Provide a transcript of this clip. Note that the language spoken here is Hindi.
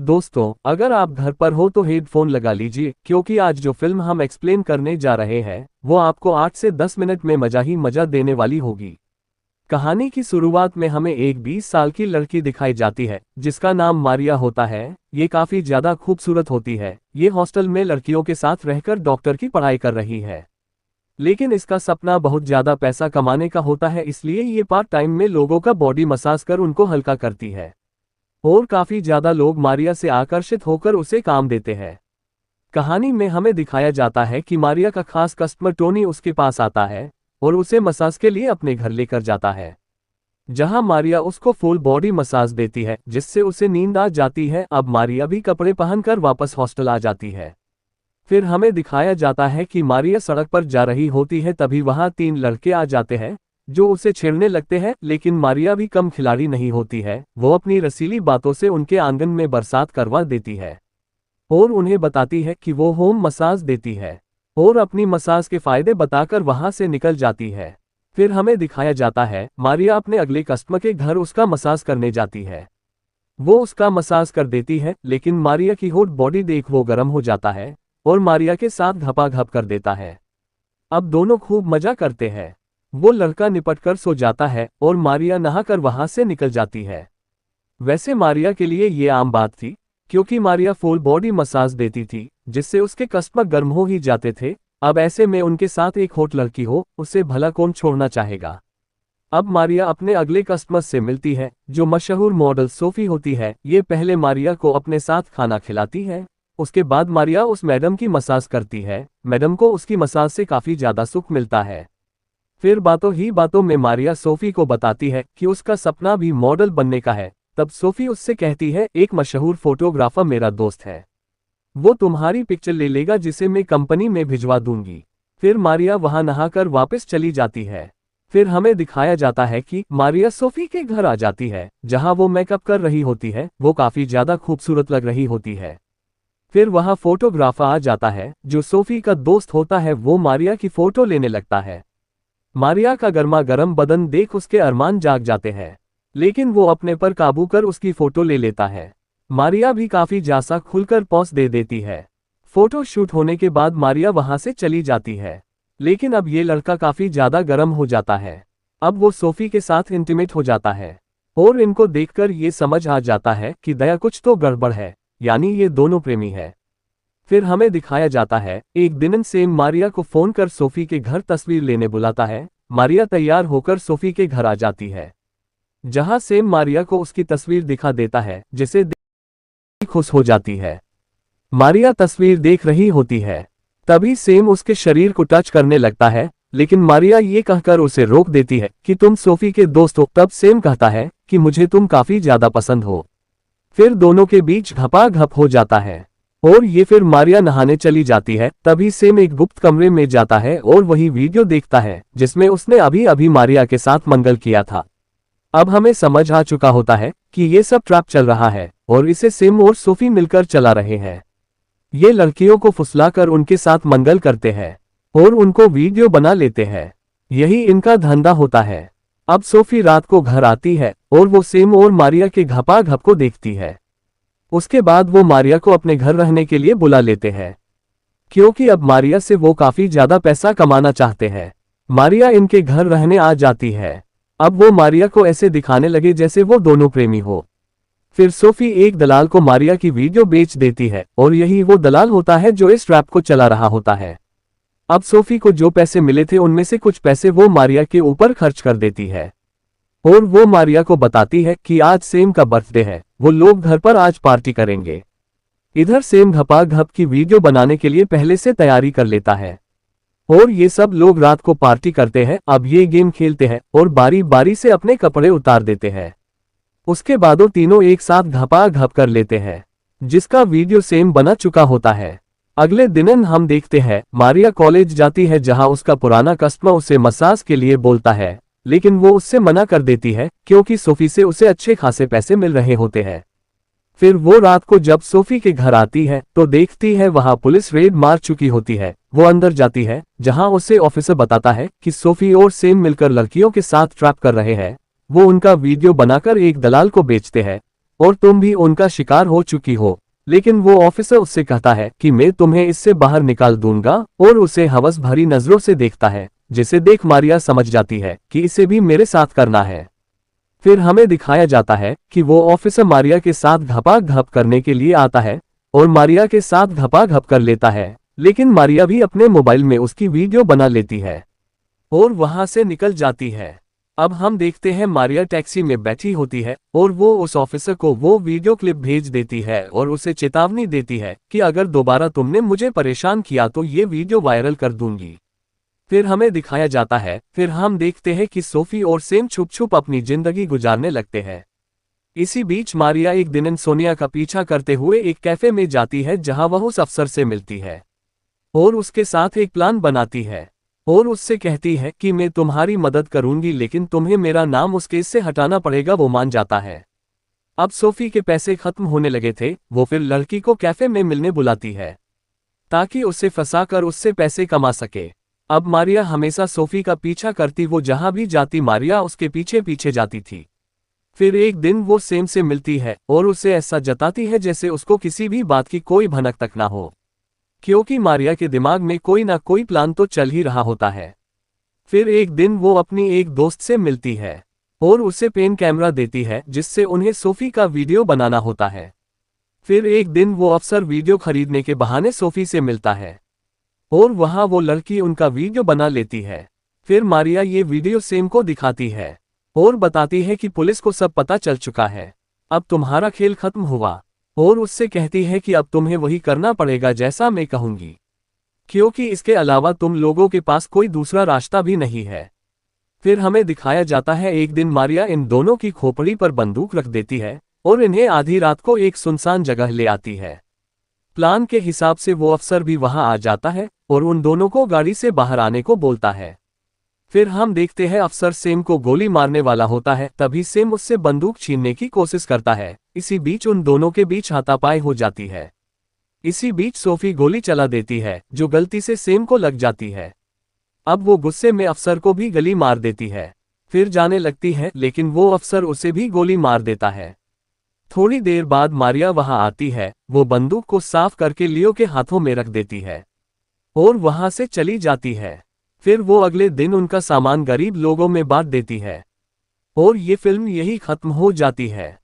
दोस्तों, अगर आप घर पर हो तो हेडफोन लगा लीजिए, क्योंकि आज जो फिल्म हम एक्सप्लेन करने जा रहे हैं वो आपको 8 से 10 मिनट में मजा ही मजा देने वाली होगी। कहानी की शुरुआत में हमें एक 20 साल की लड़की दिखाई जाती है जिसका नाम मारिया होता है। ये काफी ज्यादा खूबसूरत होती है। ये हॉस्टल में लड़कियों के साथ रहकर डॉक्टर की पढ़ाई कर रही है, लेकिन इसका सपना बहुत ज्यादा पैसा कमाने का होता है, इसलिए ये पार्ट टाइम में लोगों का बॉडी मसाज कर उनको हल्का करती है और काफी ज्यादा लोग मारिया से आकर्षित होकर उसे काम देते हैं। कहानी में हमें दिखाया जाता है कि मारिया का खास कस्टमर टोनी उसके पास आता है और उसे मसाज के लिए अपने घर लेकर जाता है, जहां मारिया उसको फुल बॉडी मसाज देती है जिससे उसे नींद आ जाती है। अब मारिया भी कपड़े पहनकर वापस हॉस्टल आ जाती है। फिर हमें दिखाया जाता है कि मारिया सड़क पर जा रही होती है, तभी वहां 3 लड़के आ जाते हैं जो उसे छेड़ने लगते हैं, लेकिन मारिया भी कम खिलाड़ी नहीं होती है। वो अपनी रसीली बातों से उनके आंगन में बरसात करवा देती है और उन्हें बताती है कि वो होम मसाज देती है और अपनी मसाज के फायदे बताकर वहां से निकल जाती है। फिर हमें दिखाया जाता है मारिया अपने अगले कस्टमर के घर उसका मसाज करने जाती है। वो उसका मसाज कर देती है, लेकिन मारिया की हॉट बॉडी देख वो गर्म हो जाता है और मारिया के साथ घपाघप कर देता है। अब दोनों खूब मजा करते हैं। वो लड़का निपटकर सो जाता है और मारिया नहाकर वहां से निकल जाती है। वैसे मारिया के लिए ये आम बात थी, क्योंकि मारिया फुल बॉडी मसाज देती थी जिससे उसके कस्टमर गर्म हो ही जाते थे। अब ऐसे में उनके साथ एक हॉट लड़की हो, उसे भला कौन छोड़ना चाहेगा। अब मारिया अपने अगले कस्टमर से मिलती है जो मशहूर मॉडल सोफी होती है। ये पहले मारिया को अपने साथ खाना खिलाती है, उसके बाद मारिया उस मैडम की मसाज करती है। मैडम को उसकी मसाज से काफी ज्यादा सुख मिलता है। फिर बातों ही बातों में मारिया सोफी को बताती है कि उसका सपना भी मॉडल बनने का है। तब सोफी उससे कहती है, एक मशहूर फोटोग्राफर मेरा दोस्त है, वो तुम्हारी पिक्चर ले लेगा जिसे मैं कंपनी में भिजवा दूंगी। फिर मारिया वहां नहाकर वापस चली जाती है। फिर हमें दिखाया जाता है कि मारिया सोफी के घर आ जाती है, जहां वो मेकअप कर रही होती है। वो काफी ज्यादा खूबसूरत लग रही होती है। फिर वहां फोटोग्राफर आ जाता है जो सोफी का दोस्त होता है। वो मारिया की फोटो लेने लगता है। मारिया का गर्मा गर्म बदन देख उसके अरमान जाग जाते हैं, लेकिन वो अपने पर काबू कर उसकी फोटो ले लेता है। मारिया भी काफी ज्यादा खुलकर पॉज दे देती है। फोटो शूट होने के बाद मारिया वहां से चली जाती है, लेकिन अब ये लड़का काफी ज्यादा गर्म हो जाता है। अब वो सोफी के साथ इंटीमेट हो जाता है और इनको देखकर ये समझ आ जाता है कि दया कुछ तो गड़बड़ है, यानी ये दोनों प्रेमी है। फिर हमें दिखाया जाता है एक दिन सेम मारिया को फोन कर सोफी के घर तस्वीर लेने बुलाता है। मारिया तैयार होकर सोफी के घर आ जाती है, जहां सेम मारिया को उसकी तस्वीर दिखा देता है, जिसे देख खुश हो जाती है। मारिया तस्वीर देख रही होती है, तभी सेम उसके शरीर को टच करने लगता है, लेकिन मारिया ये कहकर उसे रोक देती है कि तुम सोफी के दोस्त हो। तब सेम कहता है कि मुझे तुम काफी ज्यादा पसंद हो। फिर दोनों के बीच घपाघप हो जाता है और ये फिर मारिया नहाने चली जाती है। तभी सेम एक गुप्त कमरे में जाता है और वही वीडियो देखता है जिसमें उसने अभी अभी मारिया के साथ मंगल किया था। अब हमें समझ आ चुका होता है कि ये सब ट्रैप चल रहा है और इसे सेम और सोफी मिलकर चला रहे हैं। ये लड़कियों को फुसलाकर उनके साथ मंगल करते हैं और उनको वीडियो बना लेते हैं। यही इनका धंधा होता है। अब सोफी रात को घर आती है और वो सेम और मारिया के घपाघप को देखती है। उसके बाद वो मारिया को अपने घर रहने के लिए बुला लेते हैं, क्योंकि अब मारिया से वो काफी ज्यादा पैसा कमाना चाहते हैं। मारिया इनके घर रहने आ जाती है। अब वो मारिया को ऐसे दिखाने लगे जैसे वो दोनों प्रेमी हो। फिर सोफी एक दलाल को मारिया की वीडियो बेच देती है और यही वो दलाल होता है जो इस ट्रैप को चला रहा होता है। अब सोफी को जो पैसे मिले थे उनमें से कुछ पैसे वो मारिया के ऊपर खर्च कर देती है और वो मारिया को बताती है कि आज सेम का बर्थडे है, वो लोग घर पर आज पार्टी करेंगे। इधर सेम घपाघप की वीडियो बनाने के लिए पहले से तैयारी कर लेता है और ये सब लोग रात को पार्टी करते हैं। अब ये गेम खेलते हैं और बारी बारी से अपने कपड़े उतार देते हैं। उसके बाद वो तीनों एक साथ घपाघप कर लेते हैं, जिसका वीडियो सेम बना चुका होता है। अगले दिन हम देखते हैं मारिया कॉलेज जाती है, जहां उसका पुराना कस्टमर उसे मसाज के लिए बोलता है, लेकिन वो उससे मना कर देती है क्योंकि सोफी से उसे अच्छे खासे पैसे मिल रहे होते हैं। फिर वो रात को जब सोफी के घर आती है तो देखती है वहां पुलिस रेड मार चुकी होती है। वो अंदर जाती है, जहां उसे ऑफिसर बताता है कि सोफी और सेम मिलकर लड़कियों के साथ ट्रैप कर रहे हैं। वो उनका वीडियो बनाकर एक दलाल को बेचते हैं और तुम भी उनका शिकार हो चुकी हो। लेकिन वो ऑफिसर उससे कहता है कि मैं तुम्हें इससे बाहर निकाल दूंगा, और उसे हवस भरी नजरों से देखता है, जिसे देख मारिया समझ जाती है कि इसे भी मेरे साथ करना है। फिर हमें दिखाया जाता है कि वो ऑफिसर मारिया के साथ घपाघप करने के लिए आता है, और मारिया के साथ घपाघप कर लेता है, लेकिन मारिया भी अपने मोबाइल में उसकी वीडियो बना लेती है और वहां से निकल जाती है। अब हम देखते हैं मारिया टैक्सी में बैठी होती है और वो उस ऑफिसर को वो वीडियो क्लिप भेज देती है और उसे चेतावनी देती है कि अगर दोबारा तुमने मुझे परेशान किया तो ये वीडियो वायरल कर दूंगी। फिर हमें दिखाया जाता है, फिर हम देखते हैं कि सोफी और सेम छुप छुप अपनी जिंदगी गुजारने लगते हैं। इसी बीच मारिया एक दिन सोनिया का पीछा करते हुए एक कैफे में जाती है जहां वह उस अफसर से मिलती है और उसके साथ एक प्लान बनाती है और उससे कहती है कि मैं तुम्हारी मदद करूंगी, लेकिन तुम्हें मेरा नाम उस केस से हटाना पड़ेगा। वो मान जाता है। अब सोफी के पैसे खत्म होने लगे थे, वो फिर लड़की को कैफे में मिलने बुलाती है ताकि उसे फंसाकर उससे पैसे कमा सके। अब मारिया हमेशा सोफी का पीछा करती, वो जहां भी जाती मारिया उसके पीछे पीछे जाती थी। फिर एक दिन वो सेम से मिलती है और उसे ऐसा जताती है जैसे उसको किसी भी बात की कोई भनक तक ना हो, क्योंकि मारिया के दिमाग में कोई ना कोई प्लान तो चल ही रहा होता है। फिर एक दिन वो अपनी एक दोस्त से मिलती है और उसे पेन कैमरा देती है जिससे उन्हें सोफी का वीडियो बनाना होता है। फिर एक दिन वो अफसर वीडियो खरीदने के बहाने सोफी से मिलता है और वहां वो लड़की उनका वीडियो बना लेती है। फिर मारिया ये वीडियो सेम को दिखाती है और बताती है कि पुलिस को सब पता चल चुका है, अब तुम्हारा खेल खत्म हुआ। और उससे कहती है कि अब तुम्हें वही करना पड़ेगा जैसा मैं कहूंगी, क्योंकि इसके अलावा तुम लोगों के पास कोई दूसरा रास्ता भी नहीं है। फिर हमें दिखाया जाता है एक दिन मारिया इन दोनों की खोपड़ी पर बंदूक रख देती है और इन्हें आधी रात को एक सुनसान जगह ले आती है। प्लान के हिसाब से वो अफसर भी वहां आ जाता है और उन दोनों को गाड़ी से बाहर आने को बोलता है। फिर हम देखते हैं अफसर सेम को गोली मारने वाला होता है, तभी सेम उससे बंदूक छीनने की कोशिश करता है। इसी बीच उन दोनों के बीच हाथापाई हो जाती है। इसी बीच सोफी गोली चला देती है जो गलती से सेम को लग जाती है। अब वो गुस्से में अफसर को भी गोली मार देती है, फिर जाने लगती है, लेकिन वो अफसर उसे भी गोली मार देता है। थोड़ी देर बाद मारिया वहां आती है, वो बंदूक को साफ करके लियो के हाथों में रख देती है और वहां से चली जाती है। फिर वो अगले दिन उनका सामान गरीब लोगों में बांट देती है और ये फिल्म यही खत्म हो जाती है।